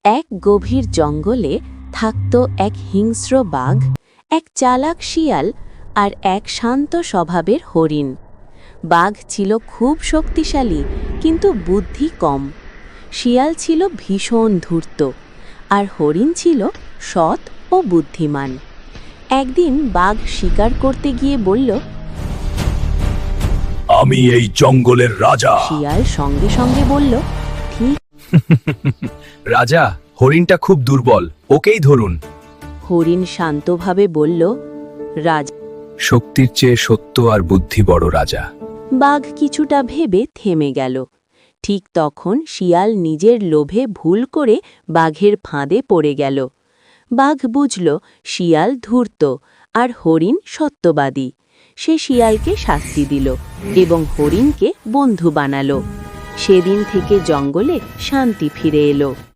এক গভীর জঙ্গলে থাকত এক হিংস্র বাঘ, এক চালাক শিয়াল আর এক শান্ত স্বভাবের হরিণ। বাঘ ছিল খুব শক্তিশালী, কিন্তু বুদ্ধি কম। শিয়াল ছিল ভীষণ ধূর্ত, আর হরিণ ছিল সৎ ও বুদ্ধিমান। একদিন বাঘ শিকার করতে গিয়ে বলল, আমি এই জঙ্গলের রাজা। শিয়াল সঙ্গে সঙ্গে বলল, ঠিক। রাজা, হরিণটা খুব দুর্বল, ওকেই ধরুন। হরিণ শান্তভাবে বলল, রাজা। শক্তির চেয়ে সত্য আর বুদ্ধি বড় রাজা। বাঘ কিছুটা ভেবে থেমে গেল। ঠিক তখন শিয়াল নিজের লোভে ভুল করে বাঘের ফাঁদে পড়ে গেল। বাঘ বুঝল শিয়াল ধূর্ত আর হরিণ সত্যবাদী। সে শিয়ালকে শাস্তি দিল এবং হরিণকে বন্ধু বানালো। সেদিন থেকে জঙ্গলে শান্তি ফিরে এলো।